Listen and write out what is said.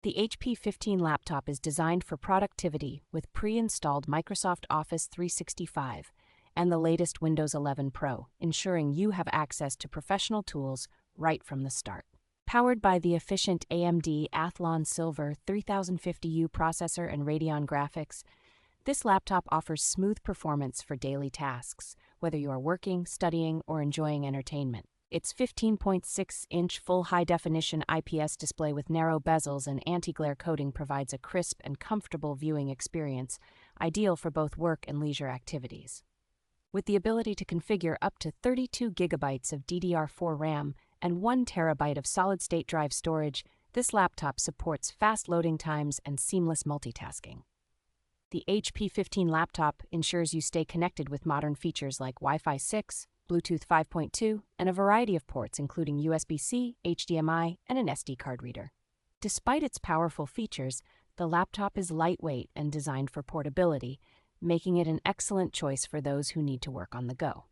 The HP 15 laptop is designed for productivity with pre-installed Microsoft Office 365 and the latest Windows 11 Pro, ensuring you have access to professional tools right from the start. Powered by the efficient AMD Athlon Silver 3050U processor and Radeon Graphics, this laptop offers smooth performance for daily tasks, whether you are working, studying, or enjoying entertainment. Its 15.6-inch full high-definition IPS display with narrow bezels and anti-glare coating provides a crisp and comfortable viewing experience, ideal for both work and leisure activities. With the ability to configure up to 32 gigabytes of DDR4 RAM and 1 terabyte of solid-state drive storage, this laptop supports fast loading times and seamless multitasking. The HP 15 laptop ensures you stay connected with modern features like Wi-Fi 6, Bluetooth 5.2, and a variety of ports including USB-C, HDMI, and an SD card reader. Despite its powerful features, the laptop is lightweight and designed for portability, making it an excellent choice for those who need to work on the go.